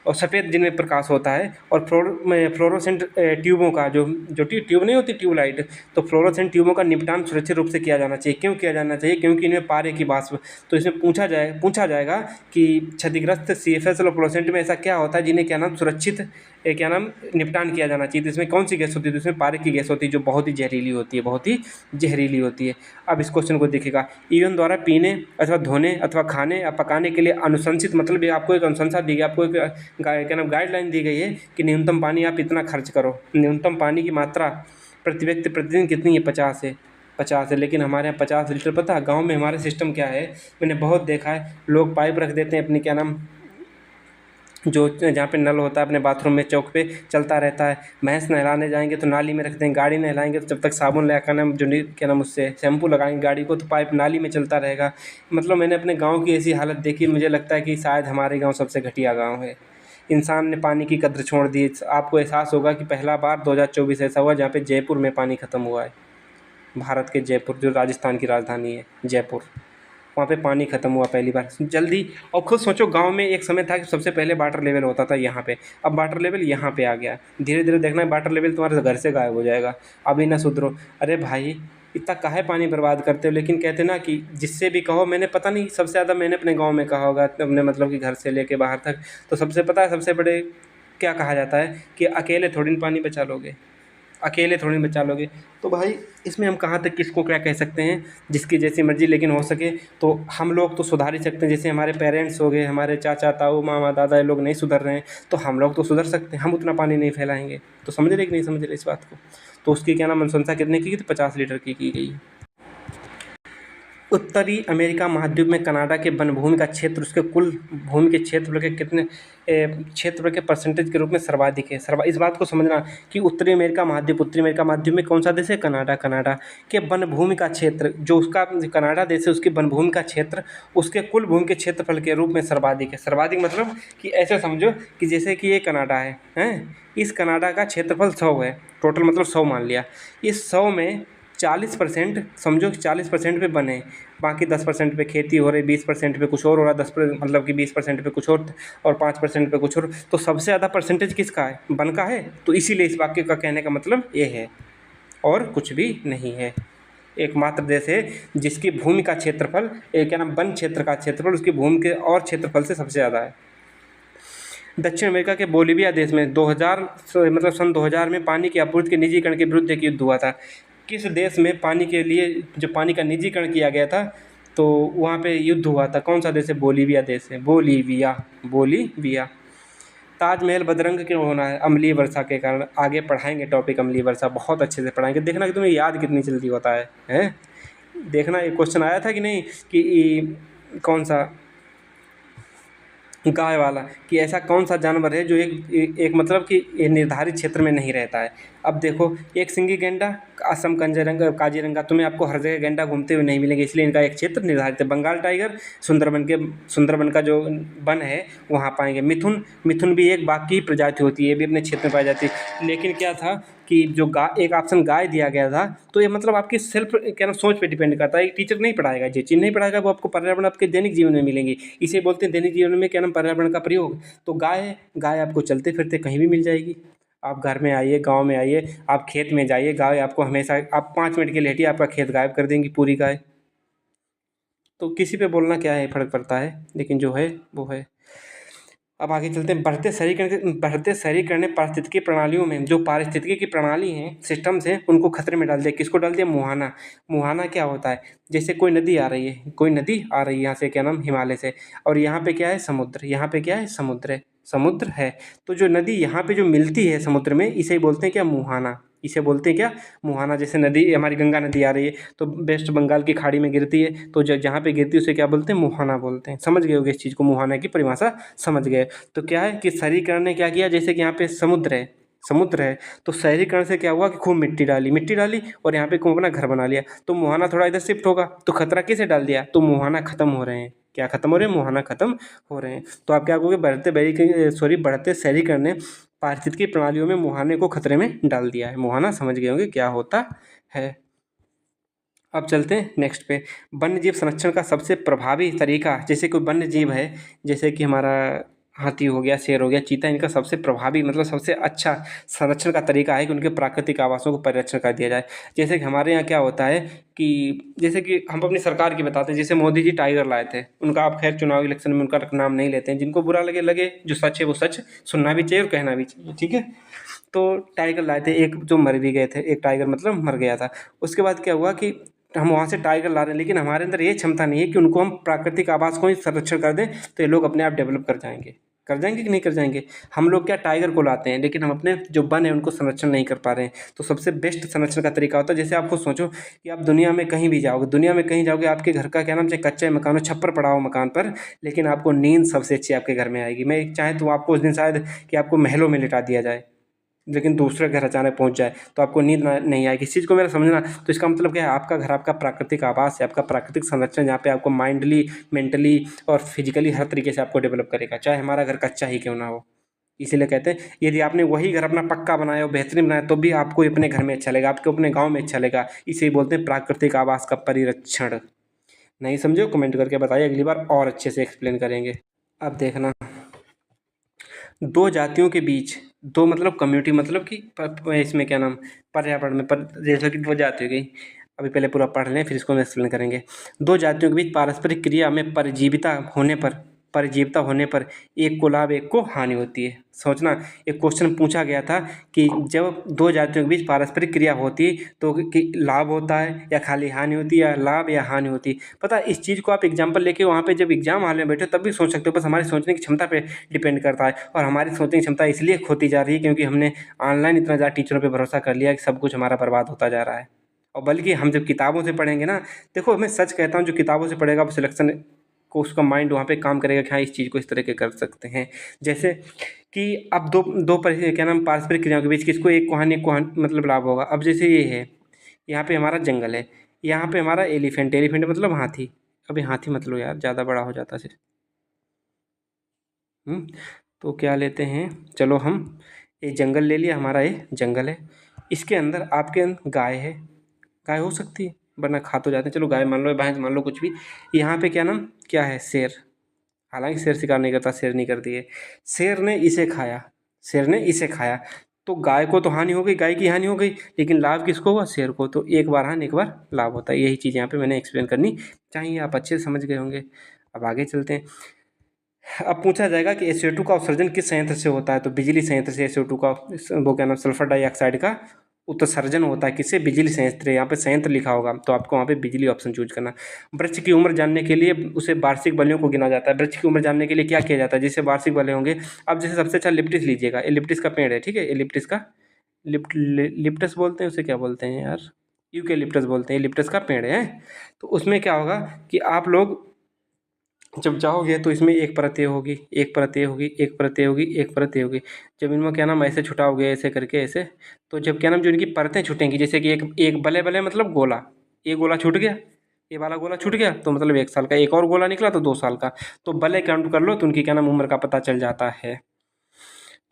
और सफ़ेद जिनमें प्रकाश होता है। और फ्लोरोसेंट ट्यूबों का जो ट्यूब नहीं होती ट्यूबलाइट, तो फ्लोरोसेंट ट्यूबों का निपटान सुरक्षित रूप से किया जाना चाहिए। क्यों किया जाना चाहिए? क्योंकि इनमें पारे की वाष्प, तो इसमें पूछा जाएगा कि क्षतिग्रस्त CFL और फ्लोरोसेंट में ऐसा क्या होता है जिन्हें क्या नाम सुरक्षित क्या नाम निपटान किया जाना चाहिए। तो इसमें कौन सी गैस होती है? तो इसमें पारिक की गैस होती है, जो बहुत ही जहरीली होती है, बहुत ही जहरीली होती है। अब इस क्वेश्चन को देखिएगा, ईंधन द्वारा पीने अथवा धोने अथवा खाने या पकाने के लिए अनुशंसित, मतलब ये आपको एक अनुशंसा दी गई, आपको एक क्या नाम गाइडलाइन दी गई है कि न्यूनतम पानी आप इतना खर्च करो। न्यूनतम पानी की मात्रा प्रति व्यक्ति प्रतिदिन कितनी है? 50 है। 50 है, लेकिन हमारे यहाँ 50 लीटर, पता है गाँव में हमारे सिस्टम क्या है? मैंने बहुत देखा है, लोग पाइप रख देते हैं अपनी क्या नाम जो जहाँ पे नल होता है अपने बाथरूम में चौक पे चलता रहता है। भैंस नहलाने जाएंगे तो नाली में रख देंगे, गाड़ी नहलाएंगे तो जब तक साबुन लगा क्या नाम क्या नाम उससे शैम्पू लगाएंगे गाड़ी को, तो पाइप नाली में चलता रहेगा। मतलब मैंने अपने गाँव की ऐसी हालत देखी, मुझे लगता है कि शायद हमारे गाँव सबसे घटिया गाँव है। इंसान ने पानी की कद्र छोड़ दी। आपको एहसास होगा कि पहला बार 2024 ऐसा हुआ जहाँ पे जयपुर में पानी ख़त्म हुआ है। भारत के जयपुर, जो राजस्थान की राजधानी है जयपुर, वहाँ पे पानी ख़त्म हुआ पहली बार जल्दी। और खुद सोचो, गांव में एक समय था कि सबसे पहले वाटर लेवल होता था यहाँ पे, अब वाटर लेवल यहाँ पे आ गया। धीरे धीरे देखना है वाटर लेवल तुम्हारे घर से गायब हो जाएगा, अभी ना सुधरो। अरे भाई, इतना काहे पानी बर्बाद करते हो? लेकिन कहते ना कि जिससे भी कहो, मैंने पता नहीं सबसे ज़्यादा मैंने अपने गाँव में कहा होगा, अपने मतलब कि घर से लेके बाहर तक, तो सबसे पता है सबसे बड़े क्या कहा जाता है कि अकेले थोड़ी ना पानी बचा लोगे, अकेले थोड़ी ना बचा लोगे। तो भाई इसमें हम कहाँ तक किसको क्या कह सकते हैं, जिसकी जैसी मर्ज़ी। लेकिन हो सके तो हम लोग तो सुधार ही सकते हैं। जैसे हमारे पेरेंट्स हो गए, हमारे चाचा ताऊ मामा दादा, ये लोग नहीं सुधर रहे हैं, तो हम लोग तो सुधर सकते हैं, हम उतना पानी नहीं फैलाएँगे। तो समझ रहे कि नहीं समझ रहे इस बात को? तो उसकी क्या नाम अनुशंसा कितने की? तो 50 लीटर की गई। उत्तरी अमेरिका महाद्वीप में कनाडा के वनभूमि का क्षेत्र उसके कुल भूमि के क्षेत्रफल के कितने क्षेत्रफल के परसेंटेज के रूप में सर्वाधिक है। इस बात को समझना कि उत्तरी अमेरिका महाद्वीप में कौन सा देश है? कनाडा। कनाडा के वनभूमि का क्षेत्र, जो उसका कनाडा देश है, उसकी वनभूमि का क्षेत्र उसके कुल भूमि के क्षेत्रफल के रूप में सर्वाधिक है। सर्वाधिक मतलब कि ऐसे समझो कि जैसे कि ये कनाडा है, इस कनाडा का क्षेत्रफल 100 है, टोटल मतलब 100 मान लिया। इस 100 में 40% समझो कि 40% पे वन है, बाकी 10% पे खेती हो रही, 20% पे कुछ और हो रहा, मतलब कि 20% पे कुछ और 5% पे कुछ और। तो सबसे ज़्यादा परसेंटेज किसका है? वन का है। तो इसीलिए इस वाक्य का कहने का मतलब ये है, और कुछ भी नहीं है। एकमात्र देश है जिसकी भूमि का क्षेत्रफल, क्या नाम वन क्षेत्र का क्षेत्रफल उसकी भूमि के और क्षेत्रफल से सबसे ज़्यादा है। दक्षिण अमेरिका के बोलिविया देश में 2000 मतलब सन 2000 में पानी की आपूर्ति के निजीकरण के विरुद्ध एक युद्ध हुआ था। किस देश में पानी के लिए जो पानी का निजीकरण किया गया था, तो वहाँ पे युद्ध हुआ था? कौन सा देश है? बोलिविया देश है, बोलिविया। बोलिविया। ताजमहल बदरंग क्यों होना है? अम्लीय वर्षा के कारण। आगे पढ़ाएंगे टॉपिक अम्लीय वर्षा, बहुत अच्छे से पढ़ाएंगे, देखना कि तुम्हें याद कितनी जल्दी होता है, हैं? देखना एक क्वेश्चन आया था कि नहीं कि कौन सा गाय वाला, कि ऐसा कौन सा जानवर है जो एक मतलब कि निर्धारित क्षेत्र में नहीं रहता है। अब देखो, एक सिंगी गैंडा, असम काजीरंगा, तुम्हें आपको हर जगह गैंडा घूमते हुए नहीं मिलेंगे, इसलिए इनका एक क्षेत्र निर्धारित है। बंगाल टाइगर सुंदरबन का जो वन है वहाँ पाएंगे। मिथुन, मिथुन भी एक बाघ की प्रजाति होती है, ये भी अपने क्षेत्र में पाई जाती है। लेकिन क्या था कि जो एक ऑप्शन गाय दिया गया था, तो ये मतलब आपकी सेल्फ क्या नाम सोच पे डिपेंड करता है। एक टीचर नहीं पढ़ाएगा, जो चीज़ नहीं पढ़ाएगा वो आपको पर्यावरण आपके दैनिक जीवन में मिलेंगी। इसे बोलते हैं दैनिक जीवन में क्या नाम पर्यावरण का प्रयोग। तो गाय, गाय आपको चलते फिरते कहीं भी मिल जाएगी। आप घर में आइए, गाँव में आइए, आप खेत में जाइए, गाय आपको हमेशा, आप 5 मिनट के लिए हटिए, आपका खेत गायब कर देंगी पूरी गाय। तो किसी पे बोलना क्या है, फ़र्क पड़ता है, लेकिन जो है वो है। अब आगे चलते हैं। बढ़ते शहरीकरण ने पारिस्थितिकी प्रणालियों में जो पारिस्थितिकी की प्रणाली हैं, सिस्टम्स हैं, उनको खतरे में डाल दिया। किसको डाल दिया? मुहाना। मुहाना क्या होता है? जैसे कोई नदी आ रही है, कोई नदी आ रही है यहाँ से क्या नाम हिमालय से, और यहाँ पे क्या है? समुद्र। यहाँ पे क्या है? समुद्र है, समुद्र है। तो जो नदी यहाँ पे जो मिलती है समुद्र में, इसे बोलते हैं क्या? मुहाना। इसे बोलते हैं क्या? मुहाना। जैसे नदी, हमारी गंगा नदी आ रही है तो वेस्ट बंगाल की खाड़ी में गिरती है, तो जहाँ पे गिरती है उसे क्या बोलते हैं? मुहाना बोलते हैं। समझ गए होगे इस चीज़ को, मुहाना की परिभाषा समझ गए। तो क्या है कि शहरीकरण ने क्या किया? जैसे कि यहाँ पे समुद्र है, तो शहरीकरण से क्या हुआ कि खूब मिट्टी डाली और यहाँ पे खूब अपना घर बना लिया, तो मुहाना थोड़ा इधर शिफ्ट होगा, तो खतरा किसे डाल दिया? तो मुहाना खत्म हो रहे हैं। क्या खत्म हो रहे हैं? मुहाना खत्म हो रहे हैं। तो आप क्या कहोगे? बढ़ते शहरीकरण ने पारिस्थितिकी प्रणालियों में मुहाने को खतरे में डाल दिया है। मुहाना समझ गए होंगे क्या होता है। अब चलते हैं नेक्स्ट पे। वन्य जीव संरक्षण का सबसे प्रभावी तरीका, जैसे कोई वन्य जीव है, जैसे कि हमारा हाथी हो गया, शेर हो गया, चीता, इनका सबसे प्रभावी मतलब सबसे अच्छा संरक्षण का तरीका है कि उनके प्राकृतिक आवासों को परिरक्षण कर दिया जाए। जैसे कि हमारे यहाँ क्या होता है कि जैसे कि हम अपनी सरकार की बताते हैं, जैसे मोदी जी टाइगर लाए थे, उनका आप खैर चुनाव इलेक्शन में उनका नाम नहीं लेते हैं, जिनको बुरा लगे लगे, जो सच है वो सच सुनना भी चाहिए और कहना भी चाहिए, ठीक है। तो टाइगर लाए थे, एक जो मर भी गए थे, एक टाइगर मतलब मर गया था। उसके बाद क्या हुआ कि हम वहाँ से टाइगर ला रहे हैं, लेकिन हमारे अंदर ये क्षमता नहीं है कि उनको हम प्राकृतिक आवास को ही संरक्षण कर दें, तो ये लोग अपने आप डेवलप कर जाएंगे कि नहीं कर जाएंगे। हम लोग क्या टाइगर को लाते हैं, लेकिन हम अपने जो वन है उनको संरक्षण नहीं कर पा रहे हैं। तो सबसे बेस्ट संरक्षण का तरीका होता है, जैसे आप खुद सोचो कि आप दुनिया में कहीं भी जाओगे, दुनिया में कहीं जाओगे, आपके घर का क्या नाम, चाहे कच्चा मकान हो, छप्पर पड़ा हो मकान पर, लेकिन आपको नींद सबसे अच्छी आपके घर में आएगी। मैं चाहे तो आपको उस दिन शायद कि आपको महलों में लिटा दिया जाए, लेकिन दूसरे घर अचानक पहुंच जाए तो आपको नींद नहीं आएगी। इस चीज़ को मेरा समझना, तो इसका मतलब क्या है, आपका घर आपका प्राकृतिक आवास है, आपका प्राकृतिक संरक्षण, जहाँ पे आपको माइंडली, मेंटली और फिजिकली हर तरीके से आपको डेवलप करेगा, चाहे हमारा घर कच्चा ही क्यों ना हो। इसीलिए कहते हैं यदि आपने वही घर अपना पक्का बनाया हो, बेहतरीन बनाया, तो भी आपको अपने घर में अच्छा लगेगा, आपको अपने गाँव में अच्छा लगेगा। इसे बोलते हैं प्राकृतिक आवास का परिरक्षण। नहीं समझे कमेंट करके बताइए, अगली बार और अच्छे से एक्सप्लेन करेंगे। अब देखना, दो जातियों के बीच, दो मतलब कम्युनिटी, मतलब कि इसमें क्या नाम, पर्यावरण में पर जैसे कि दो जाति हो गई। अभी पहले पूरा पढ़ लें फिर इसको एक्सप्लेन करेंगे। दो जातियों के बीच पारस्परिक क्रिया में परजीविता होने पर एक को लाभ एक को हानि होती है। सोचना, एक क्वेश्चन पूछा गया था कि जब दो जातियों के बीच पारस्परिक क्रिया होती तो कि लाभ होता है या खाली हानि होती है, या लाभ या हानि होती है। पता है, इस चीज़ को आप एग्जाम्पल लेके वहाँ पे जब एग्जाम हॉल में बैठे तब भी सोच सकते हो, बस हमारी सोचने की क्षमता पे डिपेंड करता है। और हमारी सोचने की क्षमता इसलिए खोती जा रही है क्योंकि हमने ऑनलाइन इतना ज़्यादा टीचरों पे भरोसा कर लिया कि सब कुछ हमारा बर्बाद होता जा रहा है। और बल्कि हम जब किताबों से पढ़ेंगे ना, देखो मैं सच कहता हूँ, जो किताबों से पढ़ेगा वो सिलेक्शन को, उसका माइंड वहाँ पे काम करेगा कि हाँ इस चीज़ को इस तरह के कर सकते हैं। जैसे कि अब दो दो क्या नाम, पारस्परिक क्रियाओं के बीच किसको एक को हानि, एक को मतलब लाभ होगा। अब जैसे ये है, यहाँ पे हमारा जंगल है, यहाँ पे हमारा एलिफेंट, एलिफेंट मतलब हाथी। अभी हाथी मतलब यार ज़्यादा बड़ा हो जाता है। तो क्या लेते हैं, चलो हम एक जंगल ले लिया, हमारा ये जंगल है, इसके अंदर आपके अंदर गाय है, गाय हो सकती है वरना खा तो जाते हैं, चलो गाय मान लो, भैंस मान लो, कुछ भी। यहाँ पे क्या नाम क्या है, शेर। हालांकि शेर शिकार नहीं करता, शेर नहीं करती है। शेर ने इसे खाया, शेर ने इसे खाया, तो गाय को तो हानि हो गई, गाय की हानि हो गई, लेकिन लाभ किसको हुआ, शेर को। तो एक बार हानि एक बार लाभ होता है। यही चीज़ यहाँ पे मैंने एक्सप्लेन करनी चाहिए, आप अच्छे से समझ गए होंगे। अब आगे चलते हैं। अब पूछा जाएगा कि SO2 का उत्सर्जन किस संयंत्र से होता है, तो बिजली संयंत्र से SO2 का, वो क्या नाम, सल्फर डाइऑक्साइड का उत्सर्जन होता है। किससे, बिजली संयंत्र। यहाँ पे संयंत्र लिखा होगा तो आपको वहाँ पे बिजली ऑप्शन चूज करना। वृक्ष की उम्र जानने के लिए उसे वार्षिक बलियों को गिना जाता है। वृक्ष की उम्र जानने के लिए क्या किया जाता है, जैसे वार्षिक बले होंगे। अब जैसे सबसे अच्छा लिप्टिस लीजिएगा, ये लिप्टिस का पेड़ है, ठीक है, ये लिप्टिस का, लिप्टस बोलते हैं उसे, क्या बोलते हैं यार, यूकेलिप्टस बोलते हैं, लिप्टस का पेड़ है। तो उसमें क्या होगा कि आप लोग जब जाओगे तो इसमें एक परत ये होगी, एक परत ये होगी, एक परत ये होगी, एक परत ये होगी। जब इनमें क्या नाम ऐसे छुटाओगे, ऐसे करके ऐसे, तो जब क्या नाम जो इनकी परतें छूटेंगी, जैसे कि एक एक बले बले मतलब गोला, एक गोला छूट गया, ये वाला गोला छूट गया तो मतलब 1 साल का, एक और गोला निकला तो 2 साल का। तो बले काउंट कर लो तो उनकी क्या नाम उम्र का पता चल जाता है।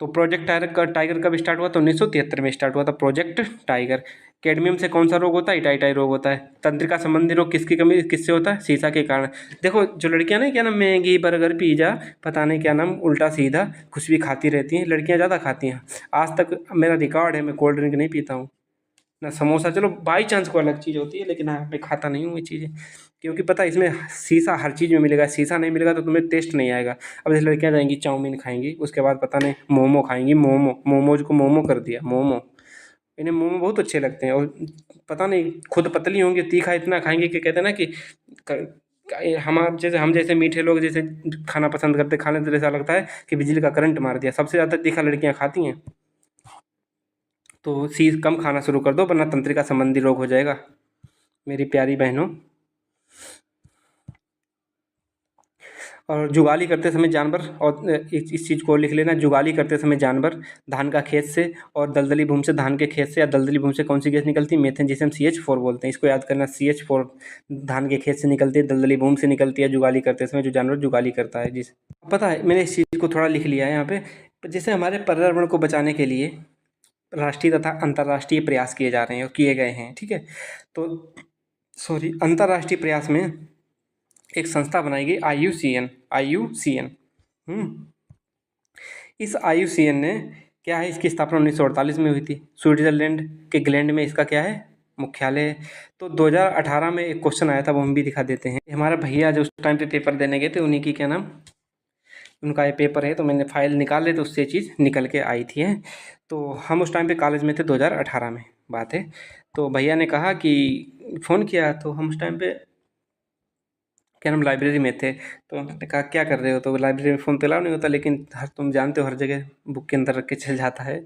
तो प्रोजेक्ट टाइगर कब स्टार्ट हुआ, तो 1973 में स्टार्ट हुआ था प्रोजेक्ट टाइगर। कैडमियम से कौन सा रोग होता है, इटाइटाई रोग होता है। तंत्रिका संबंधी रोग किसकी कमी किससे होता है, सीसा के कारण। देखो जो लड़कियां ना क्या नाम मैगी बर्गर पिज़्ज़ा पता नहीं क्या नाम उल्टा सीधा कुछ भी खाती रहती हैं, लड़कियां ज़्यादा खाती हैं। आज तक मेरा रिकॉर्ड है, मैं कोल्ड ड्रिंक नहीं पीता हूँ ना, समोसा चलो बाई चांस को अलग चीज़ होती है, लेकिन हाँ मैं खाता नहीं हूँ ये चीज़ें, क्योंकि पता है इसमें शीशा हर चीज़ में मिलेगा, शीशा नहीं मिलेगा तो तुम्हें टेस्ट नहीं आएगा। अब जैसे लड़कियाँ जाएंगी चाउमीन खाएंगी, उसके बाद पता नहीं मोमो खाएंगी, मोमोज को मोमो कर दिया मोमो। इन्हें मोमो बहुत अच्छे लगते हैं, और पता नहीं खुद पतली होंगी, तीखा इतना खाएंगे कि कहते हैं ना कि हम जैसे मीठे लोग जैसे खाना पसंद करते, खाने तो ऐसा लगता है कि बिजली का करंट मार दिया। सबसे ज़्यादा तीखा लड़कियाँ खाती हैं। तो चीज़ कम खाना शुरू कर दो वरना तंत्रिका संबंधी रोग हो जाएगा मेरी प्यारी बहनों। और जुगाली करते समय जानवर, और इस चीज़ को लिख लेना, जुगाली करते समय जानवर धान का खेत से और दलदली भूमि से, धान के खेत से या दलदली भूमि से कौन सी गैस निकलती है, मेथेन, जिसे हम CH4 बोलते हैं। इसको याद करना, CH4 धान के खेत से निकलती है, दलदली भूमि से निकलती है, जुगाली करते समय जो जानवर जुगाली करता है। जिस पता है मैंने इस चीज़ को थोड़ा लिख लिया है यहाँ पे। जैसे हमारे पर्यावरण को बचाने के लिए राष्ट्रीय तथा अंतर्राष्ट्रीय प्रयास किए जा रहे हैं और किए गए हैं, ठीक है। तो सॉरी, अंतर्राष्ट्रीय प्रयास में एक संस्था बनाई गई, IUCN। इस IUCN ने क्या है, इसकी स्थापना 1948 में हुई थी। स्विट्ज़रलैंड के ग्लैंड में इसका क्या है, मुख्यालय है। तो 2018 में एक क्वेश्चन आया था, वो हम भी दिखा देते हैं। हमारा भैया जो उस टाइम पे पेपर देने गए थे, उन्हीं की क्या नाम, उनका ये पेपर है, तो मैंने फाइल निकाल ली तो उससे चीज़ निकल के आई थी है। तो हम उस टाइम पे कॉलेज में थे, 2018 में बात है। तो भैया ने कहा कि फ़ोन किया, तो हम उस टाइम पे क्या नाम लाइब्रेरी में थे। तो उन्होंने कहा क्या कर रहे हो, तो लाइब्रेरी में फ़ोन तो अलाउ नहीं होता, लेकिन हर तुम जानते हो हर जगह बुक के अंदर रख के चल जाता है।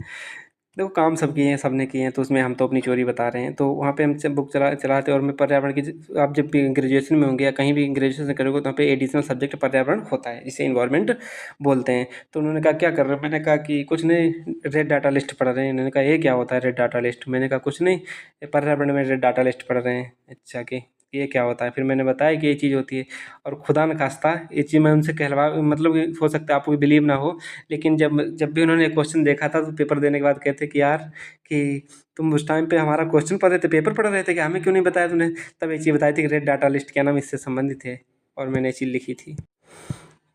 देखो काम सब किए हैं, सब ने किए हैं, तो उसमें हम तो अपनी चोरी बता रहे हैं। तो वहाँ पे हम जब बुक चलाते और मैं पर्यावरण की आप जब भी ग्रेजुएशन में होंगे या कहीं भी ग्रेजुएशन करोगे, तो वहाँ पे एडिशनल सब्जेक्ट पर्यावरण होता है, जिसे इन्वायरमेंट बोलते हैं। तो उन्होंने कहा क्या कर रहे हो, मैंने कहा कि कुछ नहीं, रेड डाटा लिस्ट पढ़ रहे हैं। उन्होंने कहा ये क्या होता है रेड डाटा लिस्ट, मैंने कहा कुछ नहीं, ये पर्यावरण में रेड डाटा लिस्ट पढ़ रहे हैं। अच्छा कि ये क्या होता है, फिर मैंने बताया कि ये चीज़ होती है। और खुदा न खास्ता ये चीज़ मैं उनसे कहलवा, मतलब कि हो सकता है आपको बिलीव ना हो, लेकिन जब जब भी उन्होंने क्वेश्चन देखा था, तो पेपर देने के बाद कहते कि यार कि तुम उस टाइम पे हमारा क्वेश्चन पढ़ रहे थे, पेपर पढ़ रहे थे, कि हमें क्यों नहीं बताया तूने। तब ये चीज़ बताई थी कि रेड डाटा लिस्ट क्या नाम इससे संबंधित है, और मैंने ये चीज़ लिखी थी।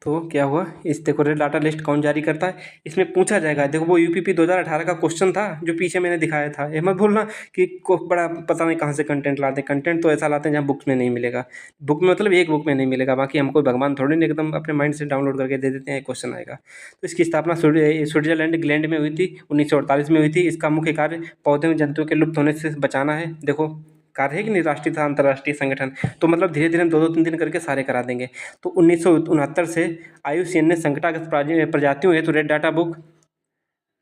तो क्या हुआ, इस देखो रेड डाटा लिस्ट कौन जारी करता है, इसमें पूछा जाएगा। देखो वो यूपीपी 2018 का क्वेश्चन था, जो पीछे मैंने दिखाया था। ये मत भूलना कि को बड़ा पता नहीं कहाँ से कंटेंट लाते हैं। कंटेंट तो ऐसा लाते हैं जहाँ बुक्स में नहीं मिलेगा। बुक में मतलब एक बुक में नहीं मिलेगा, बाकी हमको भगवान थोड़ी नहीं, एकदम अपने माइंड से डाउनलोड करके दे देते हैं, क्वेश्चन आएगा। तो इसकी स्थापना स्विट्जरलैंड ग्लैंड में हुई थी, 1948 में हुई थी। इसका मुख्य कार्य पौधे में जंतुओं के लुप्त होने से बचाना है। देखो कार्य है कि नहीं, राष्ट्रीय तथा अंतर्राष्ट्रीय संगठन। तो मतलब धीरे धीरे हम 2-2 3 दिन करके सारे करा देंगे। तो 1969 से IUCN ने संकटाग्रस्त प्रजातियों हेतु रेड डाटा बुक,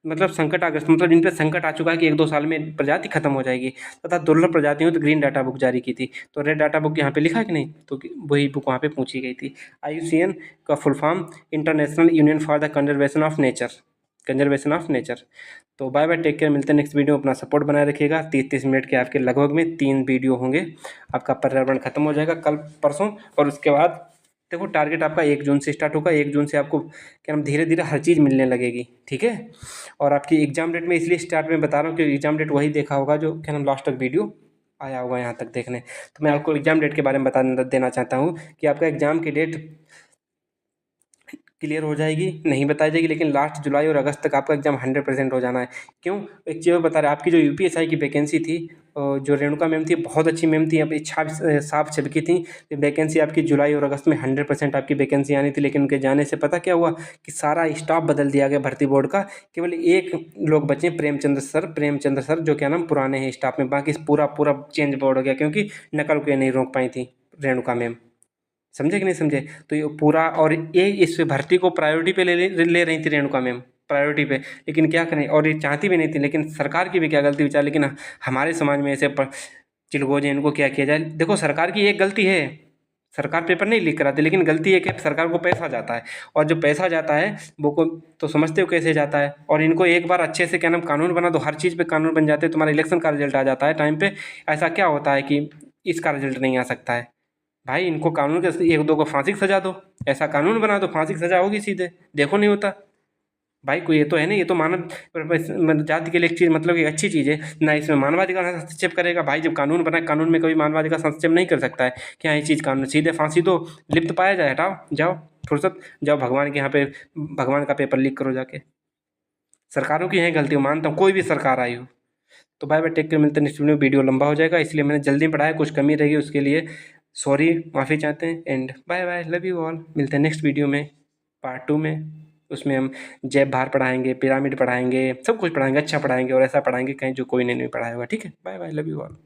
मतलब संकटाग्रस्त मतलब जिन पे संकट आ चुका है कि 1-2 साल में प्रजाति खत्म हो जाएगी, तथा दुर्लभ प्रजातियों तो ग्रीन डाटा बुक जारी की थी। तो रेड डाटा बुक यहाँ पे लिखा है कि नहीं, तो वही बुक वहाँ पे पूछी गई थी। IUCN का full form international union for the conservation of nature, conservation of nature. तो बाय बाय, टेक केयर, मिलते हैं नेक्स्ट वीडियो में। अपना सपोर्ट बनाए रखिएगा। 30-30 मिनट के आपके लगभग में 3 वीडियो होंगे। आपका पर्यावरण खत्म हो जाएगा कल परसों, और उसके बाद देखो टारगेट आपका 1 जून से स्टार्ट होगा। 1 जून से आपको क्या नाम धीरे धीरे हर चीज़ मिलने लगेगी, ठीक है। और आपकी एग्ज़ाम डेट में इसलिए स्टार्ट में बता रहा हूँ कि एग्ज़ाम डेट वही देखा होगा जो क्या नाम लास्ट तक वीडियो आया होगा यहाँ तक देखने। तो मैं आपको एग्ज़ाम डेट के बारे में बता देना चाहता हूँ कि आपका एग्ज़ाम की डेट क्लियर हो जाएगी, नहीं बताई जाएगी, लेकिन लास्ट जुलाई और अगस्त तक आपका एग्ज़ाम 100% हो जाना है। क्यों, एक चीज़ और बता रहे, आपकी जो UPSI की वैकेंसी थी, जो रेणुका मैम थी, बहुत अच्छी मैम थी, अपनी छाप साफ छबकी थी। वैकेंसी आपकी जुलाई और अगस्त में 100% आपकी वैकेंसी आनी थी, लेकिन उनके जाने से पता क्या हुआ कि सारा स्टाफ बदल दिया गया भर्ती बोर्ड का। केवल एक लोग बचे, प्रेमचंद्र सर, जो क्या नाम पुराने हैं स्टाफ में, बाकी पूरा पूरा चेंज बोर्ड हो गया, क्योंकि नकल को ये नहीं रोक पाई थी रेणुका मैम। समझे कि नहीं समझे। तो ये पूरा, और ये इस भर्ती को प्रायोरिटी पे ले रही थी रेणुका मैम, प्रायोरिटी पे। लेकिन क्या करें, और ये चाहती भी नहीं थी, लेकिन सरकार की भी क्या गलती विचार। लेकिन हमारे समाज में ऐसे चिलगोजे, इनको क्या किया जाए। देखो सरकार की एक गलती है, सरकार पेपर नहीं लीक कराती, लेकिन गलती है कि सरकार को पैसा जाता है, और जो पैसा जाता है वो को तो समझते हो कैसे जाता है। और इनको एक बार अच्छे से क्या नाम कानून बना दो, हर चीज़ पे कानून बन जाते हैं। तुम्हारा इलेक्शन का रिजल्ट आ जाता है टाइम पे, ऐसा क्या होता है कि इसका रिजल्ट नहीं आ सकता है। भाई इनको कानून के 1-2 को फांसी की सजा दो, ऐसा कानून बना दो, फांसी की सजा होगी सीधे। देखो नहीं होता भाई, कोई ये तो है नहीं, ये तो मानव जाति के लिए एक चीज़, मतलब एक अच्छी चीज़ है ना। इसमें मानवाधिकार हस्तक्षेप करेगा भाई, जब कानून बना, कानून में कभी मानवाधिकार हस्तक्षेप नहीं कर सकता है। क्या ये चीज़ कानून, सीधे फांसी दो, लिप्त पाया जाए, हटाओ, जाओ फुर्सत, जाओ भगवान के यहाँ पे भगवान का पेपर लीक करो जाके। सरकारों की है गलती, मानता हूँ, कोई भी सरकार आई हो। तो बाय बाय, टेक केयर, मिलते हैं नेक्स्ट वीडियो। वीडियो लंबा हो जाएगा, इसलिए मैंने जल्दी पढ़ाया, कुछ कमी रहेगी उसके लिए सॉरी, माफ़ी चाहते हैं। And bye bye, love you all. मिलते हैं नेक्स्ट वीडियो में, पार्ट 2 में। उसमें हम जैब भार पढ़ाएंगे, पिरामिड पढ़ाएंगे, सब कुछ पढ़ाएंगे, अच्छा पढ़ाएंगे, और ऐसा पढ़ाएंगे कहीं जो कोई ने नहीं पढ़ाया होगा। ठीक है, bye bye, love you all.